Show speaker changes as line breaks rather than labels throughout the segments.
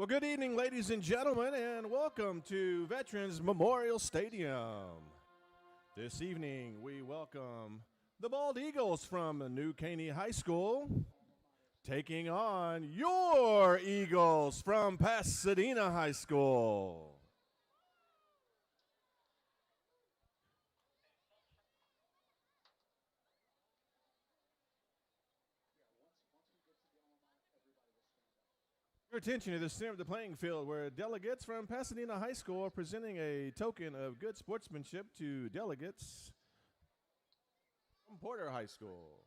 Well, good evening, ladies and gentlemen, and welcome to Veterans Memorial Stadium. This evening, we welcome the Bald Eagles from New Caney High School, taking on your Eagles from Pasadena High School. Your attention to the center of the playing field where delegates from Pasadena High School are presenting a token of good sportsmanship to delegates from Porter High School.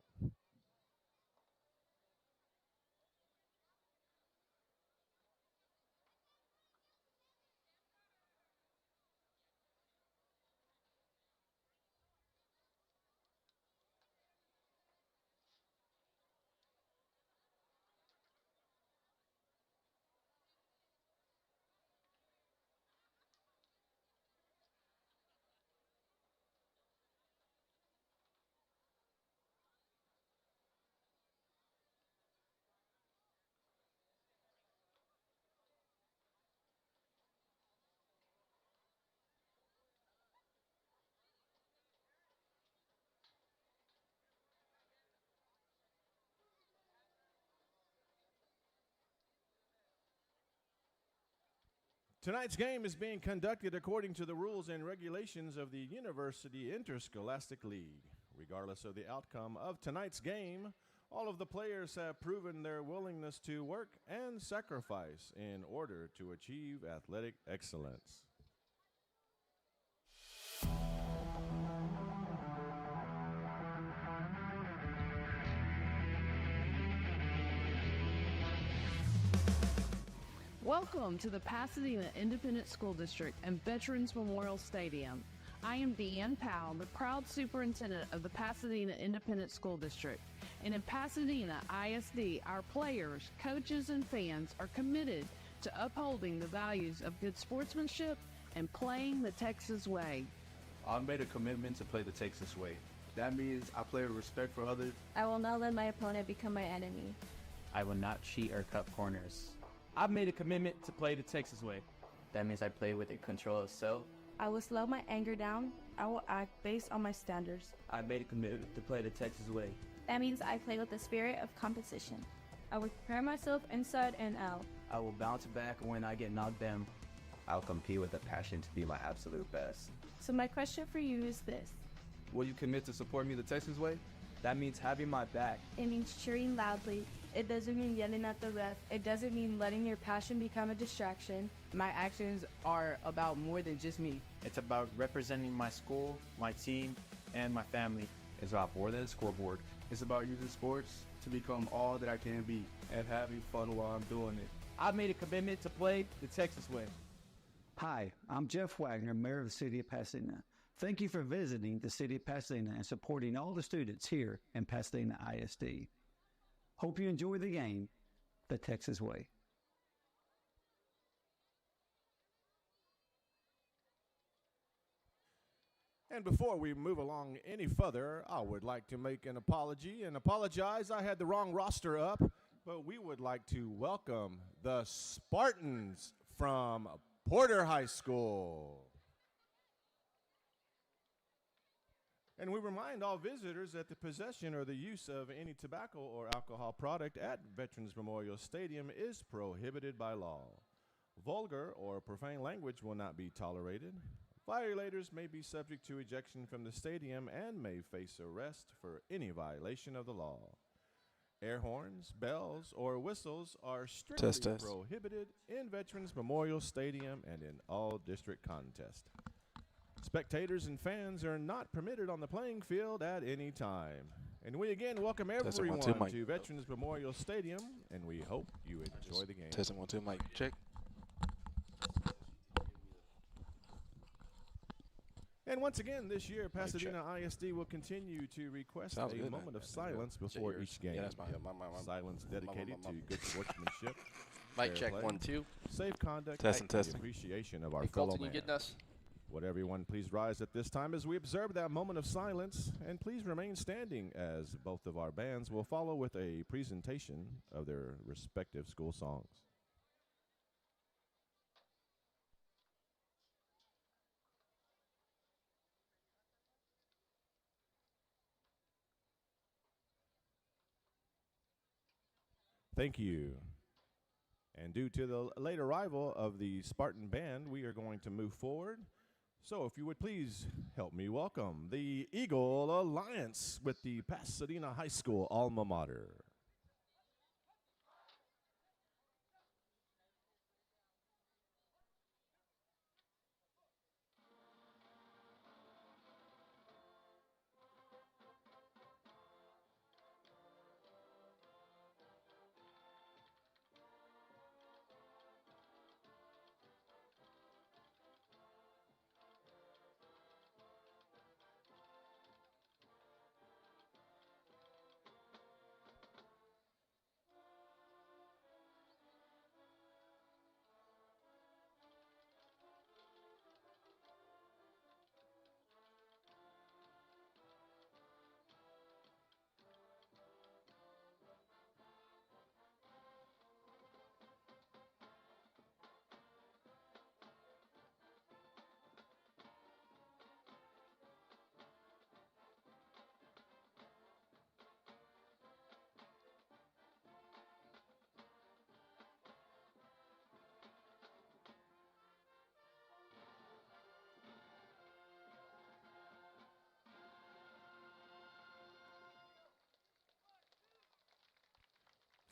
Tonight's game is being conducted according to the rules and regulations of the University Interscholastic League. Regardless of the outcome of tonight's game, all of the players have proven their willingness to work and sacrifice in order to achieve athletic excellence.
Welcome to the Pasadena Independent School District and Veterans Memorial Stadium. I am Deanne Powell, the proud superintendent of the Pasadena Independent School District. And in Pasadena ISD, our players, coaches, and fans are committed to upholding the values of good sportsmanship and playing the Texas way.
I've made a commitment to play the Texas way. That means I play with respect for others.
I will not let my opponent become my enemy.
I will not cheat or cut corners.
I've made a commitment to play the Texas way.
That means I play with a control of self.
I will slow my anger down. I will act based on my standards.
I made a commitment to play the Texas way.
That means I play with the spirit of competition. I will prepare myself inside and out.
I will bounce back when I get knocked down.
I'll compete with a passion to be my absolute best.
So my question for you is this.
Will you commit to support me the Texas way? That means having my back.
It means cheering loudly. It doesn't mean yelling at the ref. It doesn't mean letting your passion become a distraction.
My actions are about more than just me.
It's about representing my school, my team, and my family.
It's about more than a scoreboard.
It's about using sports to become all that I can be and having fun while I'm doing it.
I've made a commitment to play the Texas way.
Hi, I'm Jeff Wagner, Mayor of the City of Pasadena. Thank you for visiting the City of Pasadena and supporting all the students here in Pasadena ISD. Hope you enjoy the game the Texas way.
And before we move along any further, I would like to make an apology and apologize. I had the wrong roster up, but we would like to welcome the Spartans from Porter High School. And we remind all visitors that the possession or the use of any tobacco or alcohol product at Veterans Memorial Stadium is prohibited by law. Vulgar or profane language will not be tolerated. Violators may be subject to ejection from the stadium and may face arrest for any violation of the law. Air horns, bells, or whistles are strictly prohibited in Veterans Memorial Stadium and in all district contests. Spectators and fans are not permitted on the playing field at any time. And we again welcome everyone to Veterans Memorial Stadium, and we hope you enjoy the game.
Testing 1 2 mic check.
And once again, this year, Pasadena ISD will continue to request a moment of silence before each game.
Yeah, that's fine.
Silence dedicated to good sportsmanship,
Mic check
play,
1 2.
safe conduct,
Testing.
and the appreciation of our fellow man.
You getting us?
Would everyone please rise at this time as we observe that moment of silence, and please remain standing as both of our bands will follow with a presentation of their respective school songs. Thank you. And due to the late arrival of the Spartan band, we are going to move forward. So if you would please help me welcome the Eagle Alliance with the Pasadena High School alma mater.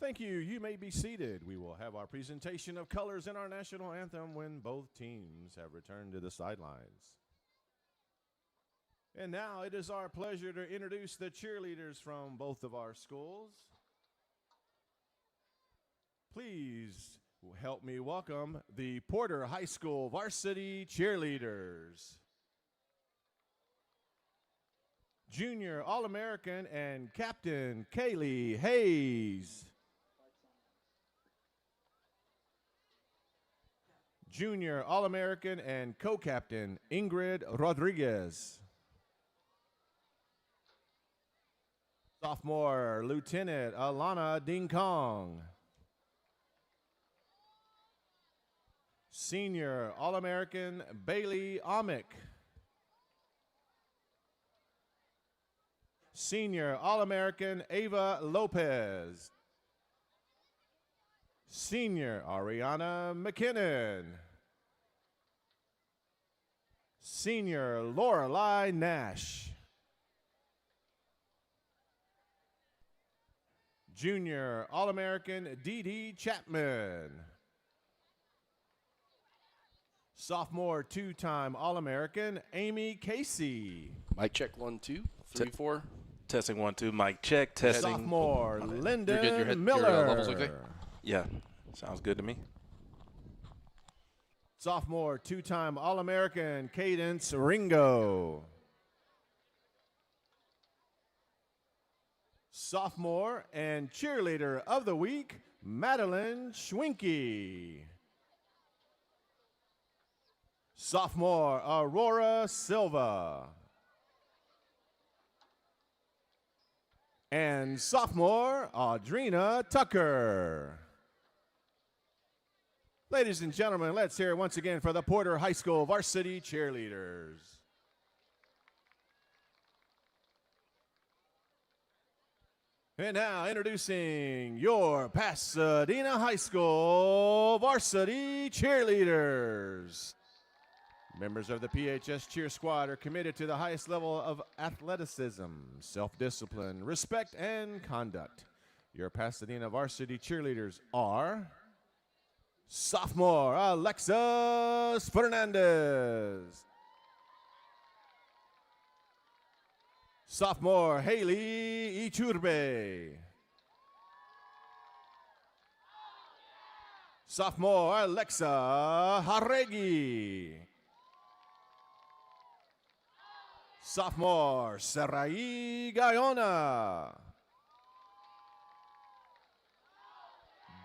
Thank you. You may be seated. We will have our presentation of colors in our national anthem when both teams have returned to the sidelines. And now it is our pleasure to introduce the cheerleaders from both of our schools. Please help me welcome the Porter High School Varsity Cheerleaders. Junior All-American and Captain Kaylee Hayes. Junior All-American and co-captain Ingrid Rodriguez. Sophomore Lieutenant Alana Ding Kong. Senior All-American Bailey Amick. Senior All-American Ava Lopez. Senior Ariana McKinnon. Senior Lorelei Nash. Junior All-American Dee Dee Chapman. Sophomore two-time All-American Amy Casey.
Mic check 1 2 3 4. Testing 1 2. Mic check. Testing.
Sophomore Lyndon
You're good.
Miller.
Your levels okay? Yeah, sounds good to me.
Sophomore two-time All-American Cadence Ringo. Sophomore and Cheerleader of the Week, Madeline Schwinke. Sophomore Aurora Silva. And sophomore Audrina Tucker. Ladies and gentlemen, let's hear it once again for the Porter High School Varsity Cheerleaders. And now introducing your Pasadena High School Varsity Cheerleaders. Members of the PHS Cheer Squad are committed to the highest level of athleticism, self-discipline, respect, and conduct. Your Pasadena Varsity Cheerleaders are sophomore Alexis Fernandez. Sophomore Haley Iturbe. Sophomore Alexa Haregi. Sophomore Sarai Gayona.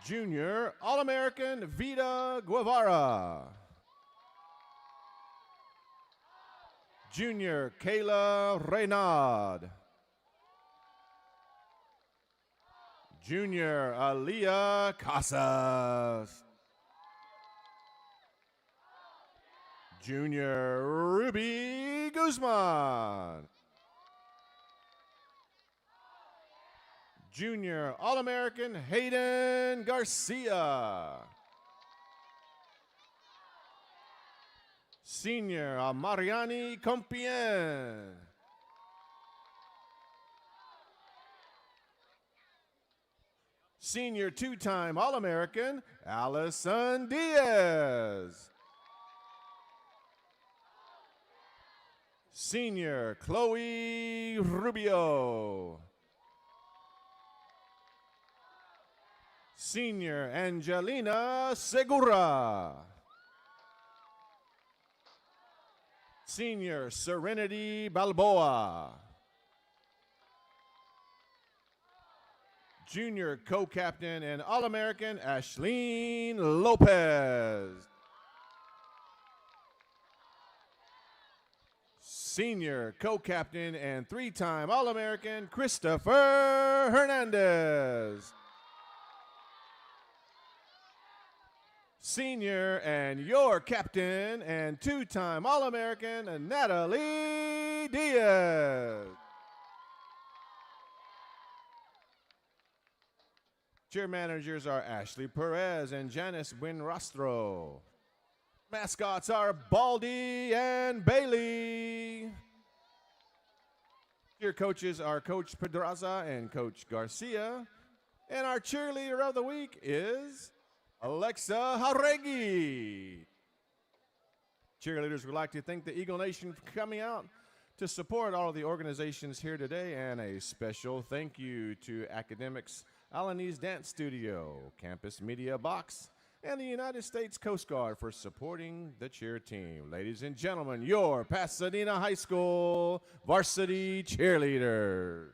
Junior All-American Vida Guevara. Junior Kayla Reynard. Junior Aliyah Casas. Junior Ruby Guzman. Junior All-American Hayden Garcia. Senior Mariani Compien. Senior two-time All-American Allison Diaz. Senior Chloe Rubio. Senior Angelina Segura. Senior Serenity Balboa. Junior co-captain and All-American Ashleen Lopez. Senior co-captain and three-time All-American Christopher Hernandez. Senior and your captain and two-time All-American Natalie Diaz. Cheer managers are Ashley Perez and Janice Buenrostro. Mascots are Baldy and Bailey. Cheer coaches are Coach Pedraza and Coach Garcia. And our cheerleader of the week is Alexa Haregi. Cheerleaders would like to thank the Eagle Nation for coming out to support all of the organizations here today, and a special thank you to Academics Alanese Dance Studio, Campus Media Box, and the United States Coast Guard for supporting the cheer team. Ladies and gentlemen, your Pasadena High School varsity cheerleaders.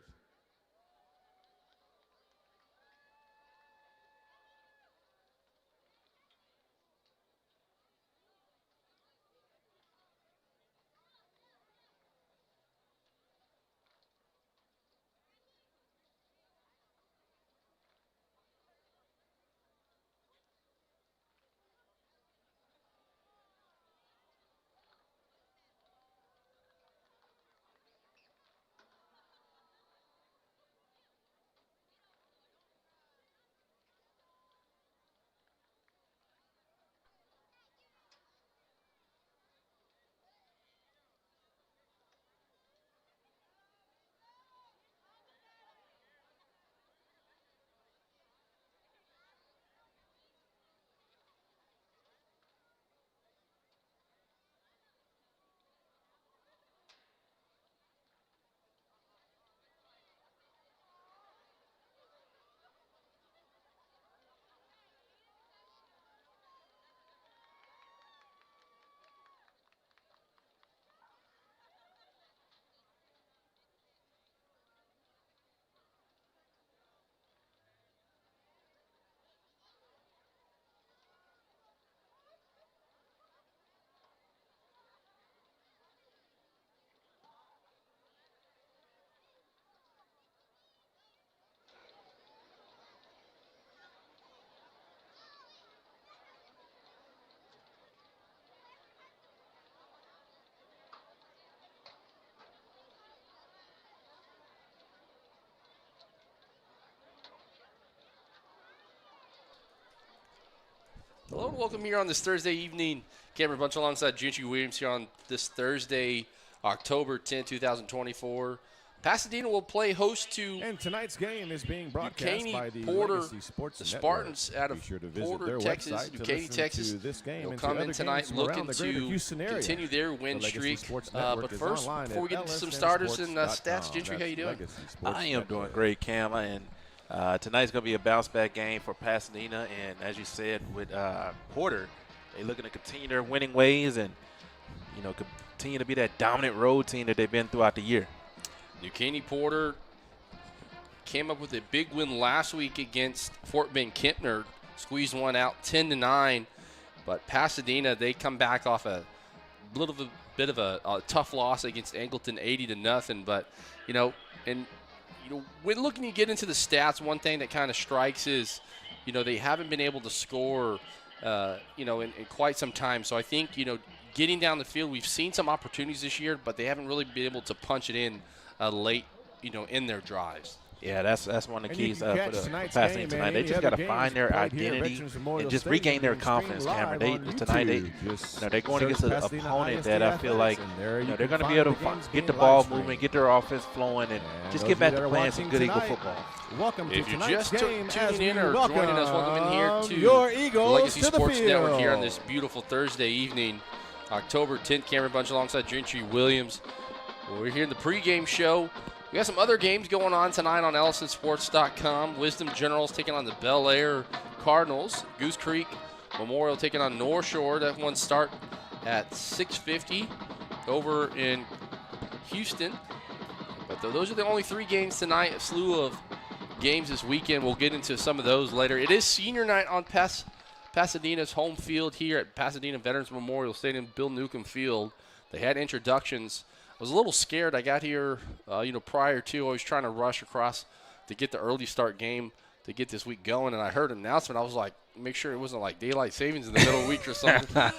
Hello and welcome here on this Thursday evening. Cameron Bunch alongside Junchi Williams here on this Thursday, October 10, 2024. Pasadena will play host to
And tonight's game is being broadcast by the
Porter,
Legacy Sports
the
Network.
Spartans out of
Be sure to visit
Porter,
their
Texas,
website to
Duquesne,
listen
Texas.
to this game
They'll
and
come
to
in
other
tonight
games from
looking
around the greater
to
Houston area.
continue their win
The Legacy
streak.
Sports Network
But
is
first,
online
before we
at
get into some starters and stats,
lsnsports.com.
Gentry, how you doing?
Legacy Sports
I am doing
Network.
great, Cam. And tonight's going to be a bounce-back game for Pasadena. And as you said, with Porter, they're looking to continue their winning ways and, continue to be that dominant road team that they've been throughout the year.
Duquesne Porter came up with a big win last week against Fort Bend Kempner, squeezed one out 10-9. But Pasadena, they come back off a little bit of a tough loss against Angleton, 80-0. But when looking to get into the stats, one thing that kind of strikes is, they haven't been able to score, in quite some time. So I think, getting down the field, we've seen some opportunities this year, but they haven't really been able to punch it in late, in their drives.
Yeah, that's one of the
And you
keys
can
for
catch
the
tonight's
Pasadena
game
tonight.
and
They
any
just got to
other
find
games
their
right here at
identity
Veterans Memorial
and just
Stadium
regain their
being streamed
confidence,
live
Cameron.
on
Tonight
YouTube. Just
they're going
search
against an
Pasadena
opponent
ISD
that I feel like
Athletics, and there you
they're
can
going to be
find
able
the
to
games
get
being
the ball
live streamed.
moving, get their offense flowing, and just
those
get
of
back
you that
to
are
playing some
watching
good Eagle
tonight,
football.
welcome to
If you're
tonight's
just
game as
tuning
we
in or
welcome
joining us, welcome in here to
your
the
Eagles
Legacy
to the
Sports Network here on
field.
this beautiful Thursday evening, October 10th. Cameron Bunch alongside Gentry Williams. We're here in the pregame show. We got some other games going on tonight on EllisonSports.com. Wisdom Generals taking on the Bel Air Cardinals. Goose Creek Memorial taking on North Shore. That one start at 6:50 over in Houston. But those are the only 3 games tonight. A slew of games this weekend. We'll get into some of those later. It is senior night on Pasadena's home field here at Pasadena Veterans Memorial Stadium, Bill Newcomb Field. They had introductions. I was a little scared. I got here, prior to. I was trying to rush across to get the early start game to get this week going, and I heard an announcement. I was like, make sure it wasn't like daylight savings in the middle of the week or something.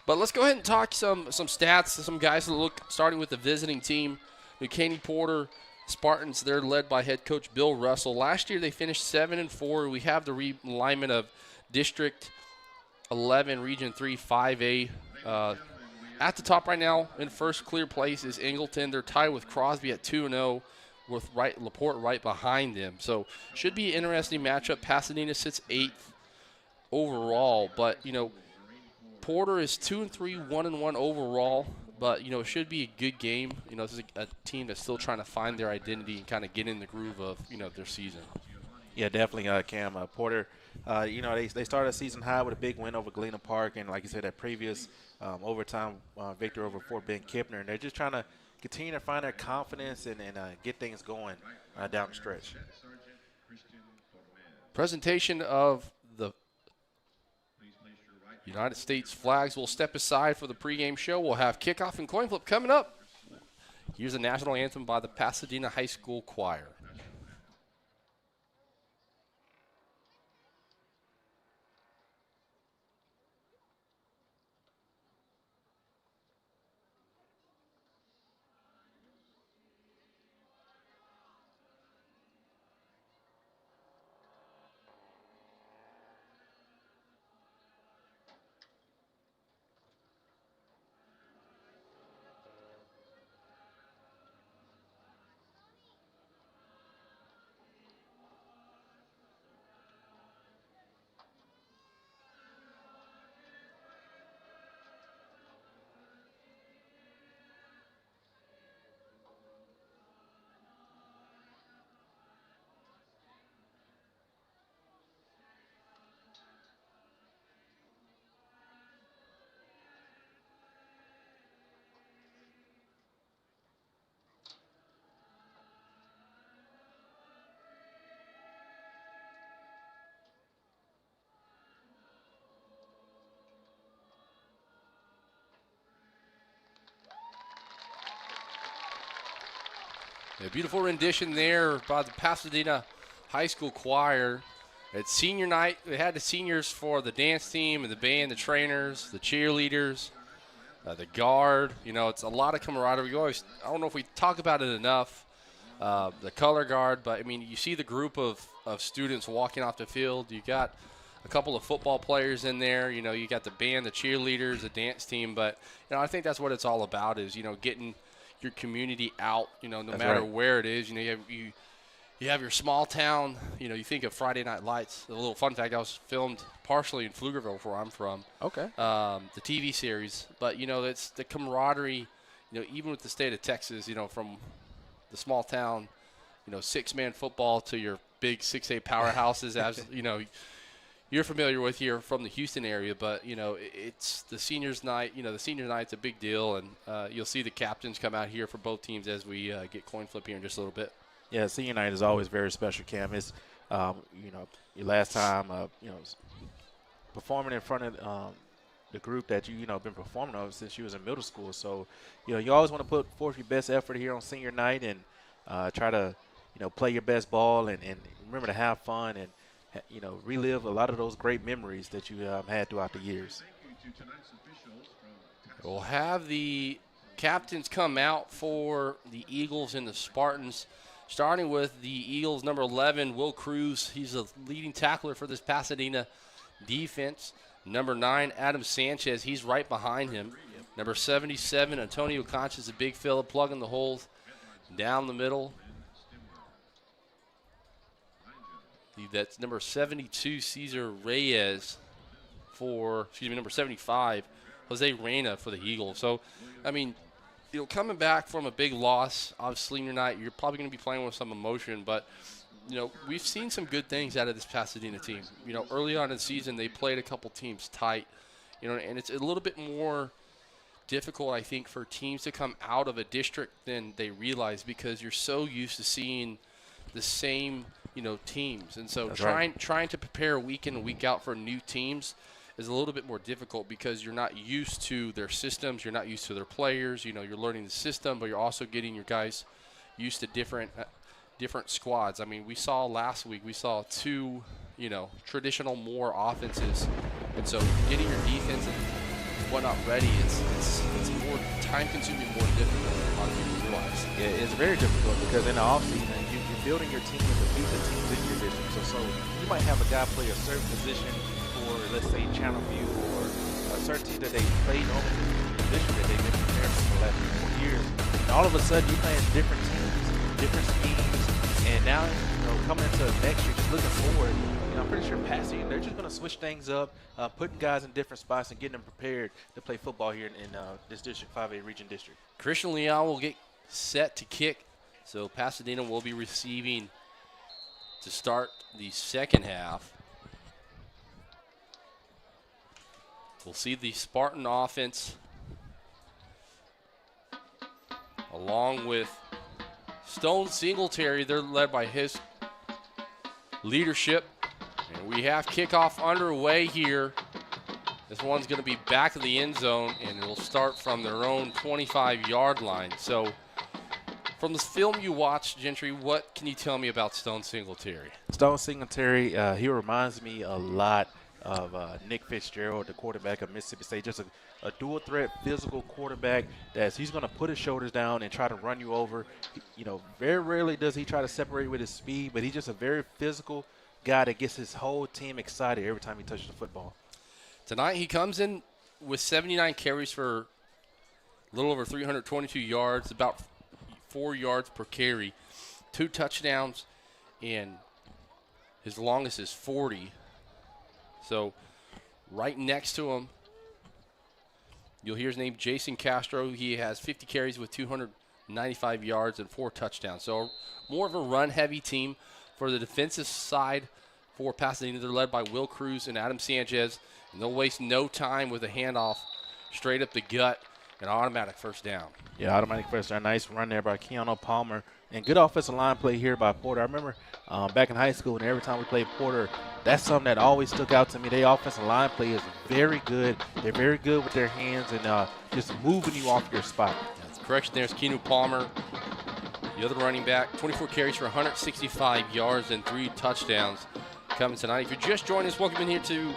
But let's go ahead and talk some stats, some guys that look, starting with the visiting team. New Caney Porter Spartans, they're led by head coach Bill Russell. Last year they finished 7-4. We have the realignment of District 11, Region 3, 5A. At the top right now in first clear place is Ingleton. They're tied with Crosby at 2-0 with LaPorte right behind them. So should be an interesting matchup. Pasadena sits 8th overall, but, Porter is 2-3, 1-1 overall, but, it should be a good game. This is a team that's still trying to find their identity and kind of get in the groove of, their season.
Yeah, definitely, Cam. Porter, they started a season high with a big win over Galena Park, and like you said, that previous overtime victory over Fort Bend Kipner. And they're just trying to continue to find their confidence and get things going down the stretch.
Presentation of the United States flags will step aside for the pregame show. We'll have kickoff and coin flip coming up. Here's the national anthem by the Pasadena High School Choir. A beautiful rendition there by the Pasadena High School Choir. At senior night, they had the seniors for the dance team and the band, the trainers, the cheerleaders, the guard. It's a lot of camaraderie. I don't know if we talk about it enough, the color guard, but, you see the group of students walking off the field. You got a couple of football players in there. You got the band, the cheerleaders, the dance team. But, I think that's what it's all about is, getting – your community out, no
That's
matter
right.
where it is. You have your small town. You think of Friday Night Lights. A little fun fact: I was filmed partially in Pflugerville, where I'm from.
Okay.
The TV series, but it's the camaraderie. Even with the state of Texas, from the small town, 6-man football to your big 6A powerhouses, as you're familiar with here from the Houston area, but, it's the seniors night. The senior night's a big deal, and you'll see the captains come out here for both teams as we get coin flip here in just a little bit.
Yeah, senior night is always very special, Cam. It's, your last time, performing in front of the group that been performing of since you was in middle school. So, you always want to put forth your best effort here on senior night and try to, play your best ball and remember to have fun and, relive a lot of those great memories that you had throughout the years.
We'll have the captains come out for the Eagles and the Spartans. Starting with the Eagles, number 11, Will Cruz. He's the leading tackler for this Pasadena defense. Number 9, Adam Sanchez. He's right behind him. Number 77, Antonio Concha, a big fella, plugging the holes down the middle. That's number 72, Cesar Reyes number 75, Jose Reyna for the Eagles. So, I mean, coming back from a big loss, obviously you're probably going to be playing with some emotion, but, we've seen some good things out of this Pasadena team. Early on in the season, they played a couple teams tight, and it's a little bit more difficult, I think, for teams to come out of a district than they realize because you're so used to seeing the same, teams. And so trying to prepare week in and week out for new teams is a little bit more difficult because you're not used to their systems, you're not used to their players, you're learning the system, but you're also getting your guys used to different squads. I mean, we saw last week, two, traditional more offenses. And so getting your defense and whatnot ready, it's more time-consuming, more difficult than a lot of people realize.
Yeah, it's very difficult because in the offseason, you're building your team to beat the teams in your district. So you might have a guy play a certain position for, let's say, Channel View or a certain team that they played on the position that they've been preparing for the last 4 years. And all of a sudden, you're playing different teams, different schemes, and now, coming into next year, just looking forward, I'm pretty sure Pasadena, they're just going to switch things up, putting guys in different spots and getting them prepared to play football here in this District 5A Region District.
Christian Leon will get set to kick. So Pasadena will be receiving to start the second half. We'll see the Spartan offense along with Stone Singletary. They're led by his leadership. And we have kickoff underway here. This one's going to be back of the end zone, and it'll start from their own 25-yard line. So from the film you watched, Gentry, what can you tell me about Stone Singletary?
Stone Singletary, he reminds me a lot of Nick Fitzgerald, the quarterback of Mississippi State. Just a dual-threat physical quarterback that he's going to put his shoulders down and try to run you over. Very rarely does he try to separate with his speed, but he's just a very physical guy that gets his whole team excited every time he touches the football.
Tonight he comes in with 79 carries for a little over 322 yards, about 4 yards per carry, 2 touchdowns, and his longest is 40. So right next to him, you'll hear his name, Jason Castro. He has 50 carries with 295 yards and 4 touchdowns. So more of a run-heavy team. For the defensive side for Pasadena, they're led by Will Cruz and Adam Sanchez, and they'll waste no time with a handoff straight up the gut, an automatic first down.
Yeah, automatic first down. Nice run there by Keanu Palmer. And good offensive line play here by Porter. I remember back in high school, and every time we played Porter, that's something that always stuck out to me. Their offensive line play is very good. They're very good with their hands and just moving you off your spot.
That's correction. There's Keanu Palmer, the other running back, 24 carries for 165 yards and 3 touchdowns coming tonight. If you're just joining us, welcome in here to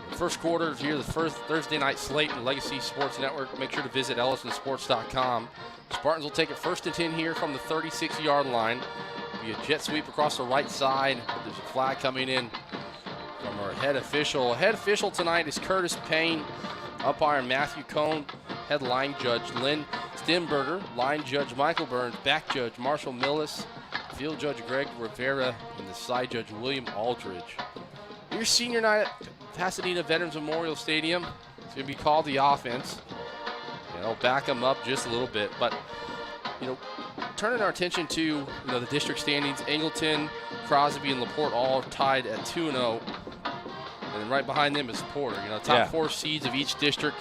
the first quarter here, the first Thursday night slate in Legacy Sports Network. Make sure to visit ellisonsports.com. Spartans will take it 1st and 10 here from the 36-yard line. Be a jet sweep across the right side. There's a flag coming in from our head official. Head official tonight is Curtis Payne, umpire Matthew Cohn, head line judge Lynn Stemberger, line judge Michael Burns, back judge Marshall Millis, field judge Greg Rivera, and the side judge William Aldridge. Your senior night at Pasadena Veterans Memorial Stadium. It's going to be called the offense. And I'll back them up just a little bit. But, turning our attention to the district standings, Angleton, Crosby, and LaPorte all tied at 2-0. And then right behind them is Porter. Top 4 seeds of each district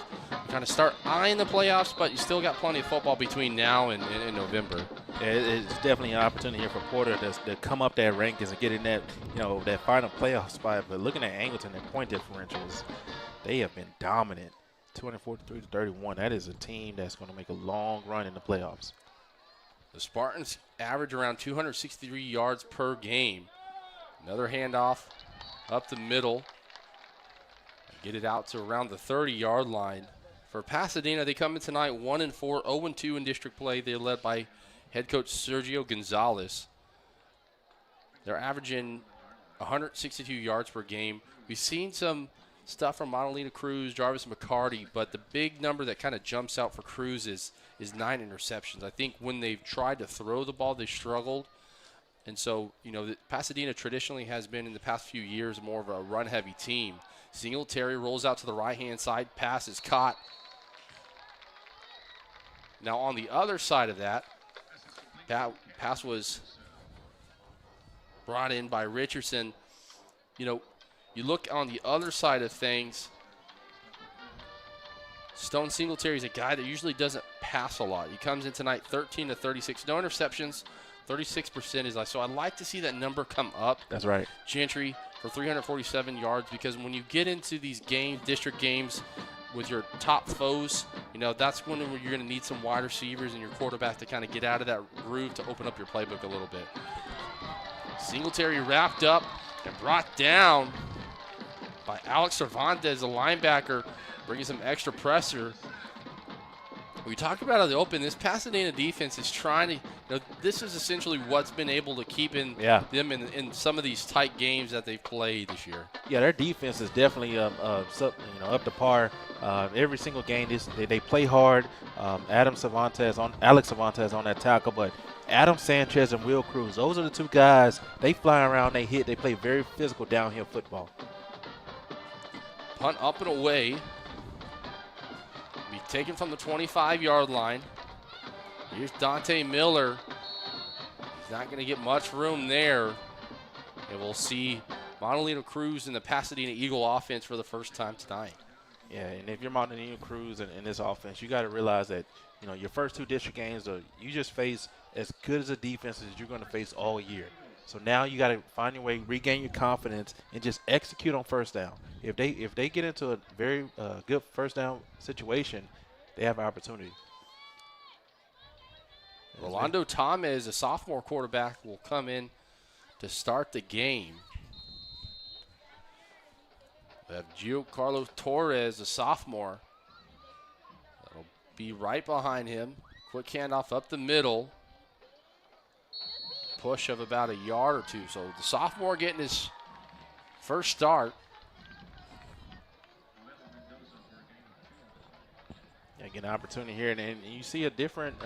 kind of start eyeing the playoffs, but you still got plenty of football between now and November.
Yeah, it's definitely an opportunity here for Porter to come up that rankings and get in that, that final playoff spot. But looking at Angleton and point differentials, they have been dominant, 243-31. That is a team that's going to make a long run in the playoffs.
The Spartans average around 263 yards per game. Another handoff up the middle. Get it out to around the 30-yard line. For Pasadena, they come in tonight 1-4, 0-2 in district play. They're led by head coach Sergio Gonzalez. They're averaging 162 yards per game. We've seen some stuff from Monalita Cruz, Jarvis McCarty, but the big number that kind of jumps out for Cruz is 9 interceptions. I think when they've tried to throw the ball, they struggled. And so, Pasadena traditionally has been in the past few years more of a run-heavy team. Singletary rolls out to the right-hand side. Pass is caught. Now on the other side of that pass was brought in by Richardson. You look on the other side of things, Stone Singletary is a guy that usually doesn't pass a lot. He comes in tonight 13 to 36. No interceptions. 36% is so I'd like to see that number come up.
That's right.
Gentry for 347 yards, because when you get into these games, district games, with your top foes, that's when you're going to need some wide receivers and your quarterback to kind of get out of that groove to open up your playbook a little bit. Singletary wrapped up and brought down by Alex Cervantes, the linebacker, bringing some extra pressure. We talked about the open. This Pasadena defense is trying to, this is essentially what's been able to keep them in some of these tight games that they've played this year.
Yeah, their defense is definitely up to par. Every single game, they play hard. Alex Cervantes on that tackle, but Adam Sanchez and Will Cruz, those are the two guys. They fly around, they hit, they play very physical downhill football.
Punt up and away. Be taken from the 25-yard line. Here's Dante Miller. He's not going to get much room there. And we'll see Monalito Cruz in the Pasadena Eagle offense for the first time tonight.
Yeah, and if you're Monalito Cruz in this offense, you got to realize that, your first two district games, you just face as good as a defense as you're going to face all year. So now you got to find your way, regain your confidence, and just execute on first down. If they get into a very good first down situation, they have an opportunity.
Rolando Thomas, a sophomore quarterback, will come in to start the game. We have Giancarlo Torres, a sophomore. That'll be right behind him. Quick handoff up the middle. Push of about a yard or two. So the sophomore getting his first start.
Yeah, get an opportunity here, and you see a different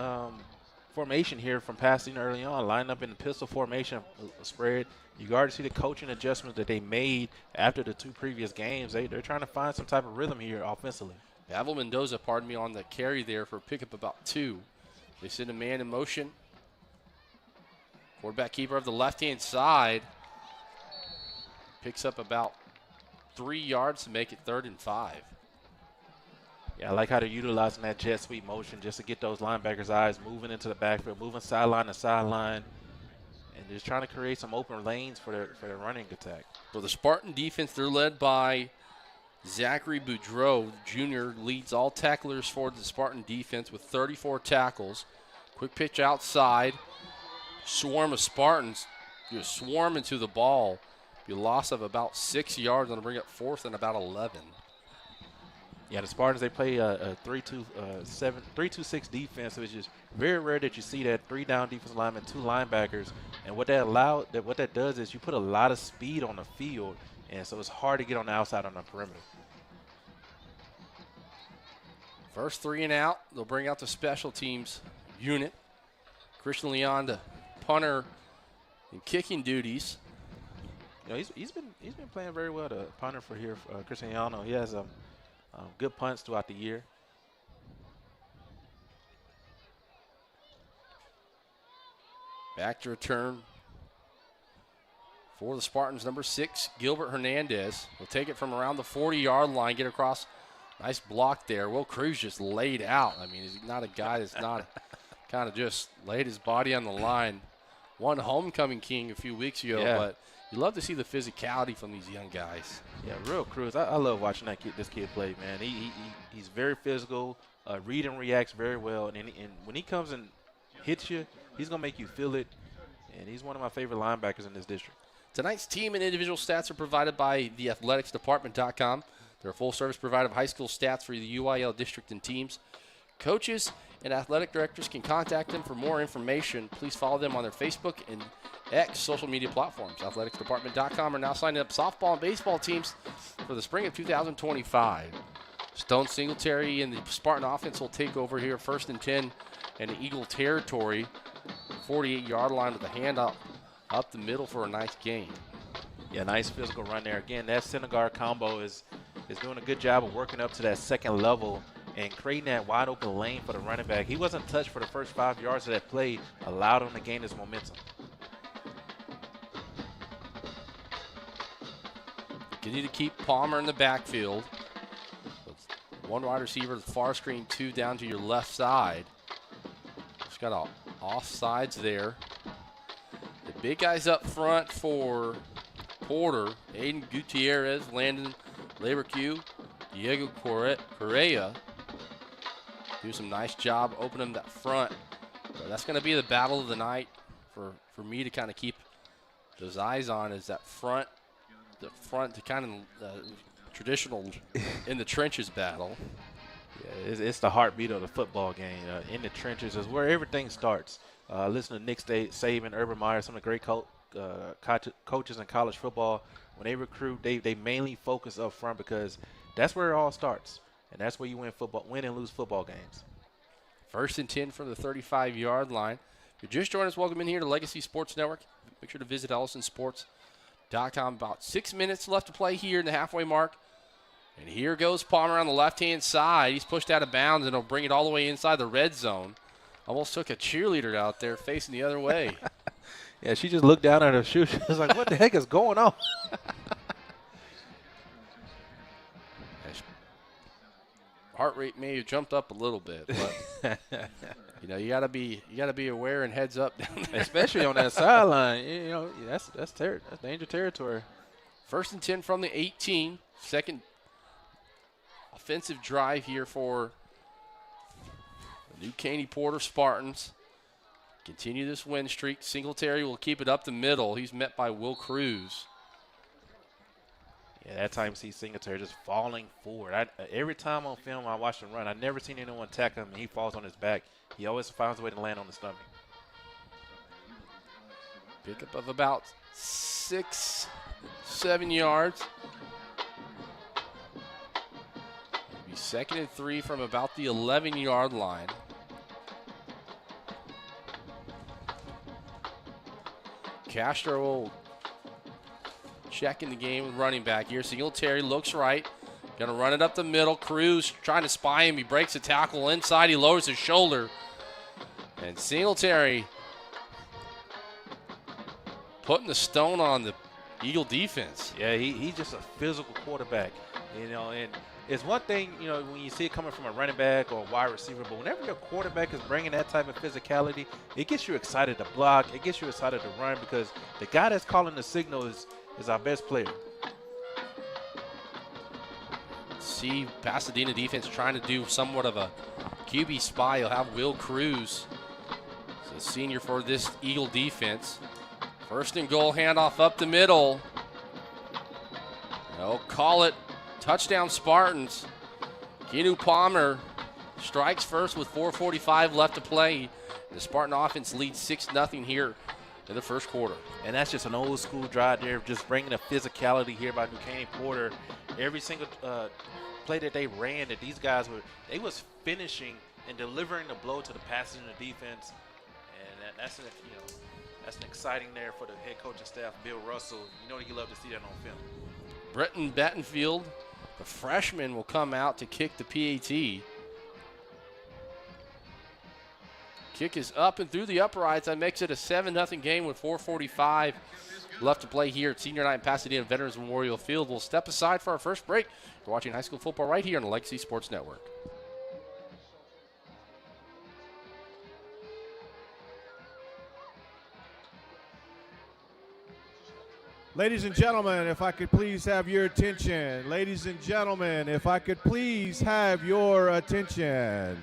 formation here from Pasadena early on. Line up in the pistol formation spread. You already see the coaching adjustments that they made after the two previous games. They're trying to find some type of rhythm here offensively.
Pavel Mendoza, on the carry there for a pickup about 2. They send a man in motion. Quarterback keeper of the left-hand side picks up about 3 yards to make it 3rd and 5.
Yeah, I like how they're utilizing that jet sweep motion just to get those linebackers' eyes moving into the backfield, moving sideline to sideline, and just trying to create some open lanes for their running attack.
For the Spartan defense, they're led by Zachary Boudreau, Jr., leads all tacklers for the Spartan defense with 34 tackles. Quick pitch outside. Swarm of Spartans just swarming to the ball. Be a loss of about 6 yards. Going to bring up 4th and about 11.
Yeah, the Spartans, they play a 3-2-6 defense, which is very rare that you see that 3 down defensive linemen, 2 linebackers. And what that does is you put a lot of speed on the field, and so it's hard to get on the outside on the perimeter.
First 3 and out. They'll bring out the special teams unit. Christian Leon, the punter in kicking duties.
He's been playing very well, the punter for here, Christian Leon. He has good punts throughout the year.
Back to return for the Spartans, number 6, Gilbert Hernandez. Will take it from around the 40-yard line, get across. Nice block there. Will Cruz just laid out. I mean, he's not a guy that's not kind of just laid his body on the line. Won homecoming king a few weeks ago, but you love to see the physicality from these young guys.
Yeah, real Cruz. I love watching this kid play, man. He's very physical, read and reacts very well, and when he comes and hits you, he's going to make you feel it, and he's one of my favorite linebackers in this district.
Tonight's team and individual stats are provided by theathleticsdepartment.com. They're a full-service provider of high school stats for the UIL district and teams. Coaches and athletic directors can contact them for more information. Please follow them on their Facebook and X social media platforms. Athleticsdepartment.com are now signing up softball and baseball teams for the spring of 2025. Stone Singletary and the Spartan offense will take over here, 1st and 10 in the Eagle territory, 48-yard line with a handoff up the middle for a nice gain.
Yeah, nice physical run there. Again, that center guard combo is doing a good job of working up to that second level and creating that wide open lane for the running back. He wasn't touched for the first 5 yards of that play, allowed him to gain his momentum.
Continue to keep Palmer in the backfield. One wide receiver, the far screen, 2 down to your left side. Just got a offsides there. The big guys up front for Porter, Aiden Gutierrez, Landon Laberque, Diego Correa. Do some nice job opening that front. But that's going to be the battle of the night for me to kind of keep those eyes on, is that front, the kind of traditional in the trenches battle.
Yeah, it's the heartbeat of the football game. In the trenches is where everything starts. Listen to Nick Saban, Urban Meyer, some of the great coaches in college football. When they recruit, they mainly focus up front because that's where it all starts, and that's where you win and lose football games.
1st and 10 from the 35-yard line. If you're just joining us, welcome in here to Legacy Sports Network. Make sure to visit EllisonSports.com. About 6 minutes left to play here in the halfway mark. And here goes Palmer on the left-hand side. He's pushed out of bounds, and he'll bring it all the way inside the red zone. Almost took a cheerleader out there facing the other way.
Yeah, she just looked down at her shoe. She was like, what the heck is going on?
Heart rate may have jumped up a little bit, but you gotta be aware and heads up down there,
especially on that sideline. That's danger territory.
1st and 10 from the 18. Second offensive drive here for the New Caney Porter Spartans. Continue this win streak. Singletary will keep it up the middle. He's met by Will Cruz.
Yeah, that time you see Singletary just falling forward. Every time on film I watch him run, I've never seen anyone tackle him and he falls on his back. He always finds a way to land on the stomach.
Pickup of about 6-7 yards. It'll be 2nd and 3 from about the 11-yard line. Castro will check in the game with running back here. Singletary looks right. Going to run it up the middle. Cruz trying to spy him. He breaks a tackle inside. He lowers his shoulder. And Singletary putting the stone on the Eagle defense.
Yeah, he's just a physical quarterback. And it's one thing, when you see it coming from a running back or a wide receiver, but whenever your quarterback is bringing that type of physicality, it gets you excited to block. It gets you excited to run because the guy that's calling the signal is our best player.
See Pasadena defense trying to do somewhat of a QB spy. You'll have Will Cruz, the senior for this Eagle defense. 1st and goal, handoff up the middle. They'll call it touchdown Spartans. Keanu Palmer strikes first with 4:45 left to play. The Spartan offense leads 6-0 here in the first quarter.
And that's just an old school drive there, just bringing the physicality here by New Caney Porter. Every single play that they ran, that these guys was finishing and delivering the blow to the Pasadena defense. And that's an exciting there for the head coaching staff, Bill Russell. You love to see that on film.
Bretton Battenfield, the freshman, will come out to kick the PAT. Kick is up and through the uprights. That makes it a 7-0 game with 4:45 left to play here at Senior Night in Pasadena Veterans Memorial Field. We'll step aside for our first break. You're watching high school football right here on the Legacy Sports Network.
Ladies and gentlemen, if I could please have your attention. Ladies and gentlemen, if I could please have your attention.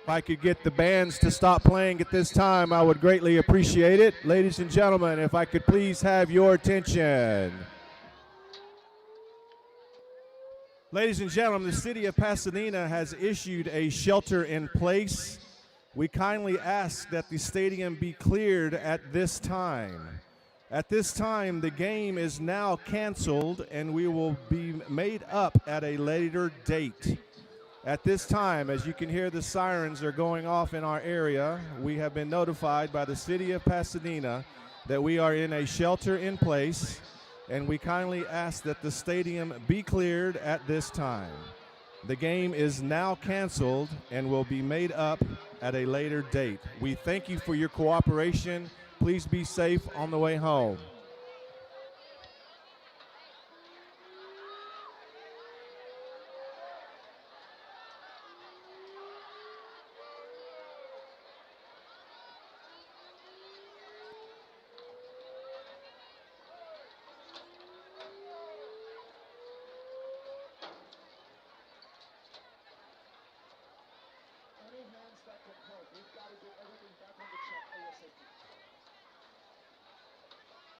If I could get the bands to stop playing at this time, I would greatly appreciate it. Ladies and gentlemen, if I could please have your attention. Ladies and gentlemen, the city of Pasadena has issued a shelter in place. We kindly ask that the stadium be cleared at this time. At this time, the game is now canceled and we will be made up at a later date. At this time, as you can hear, the sirens are going off in our area. We have been notified by the city of Pasadena that we are in a shelter in place, and we kindly ask that the stadium be cleared at this time. The game is now canceled and will be made up at a later date. We thank you for your cooperation. Please be safe on the way home.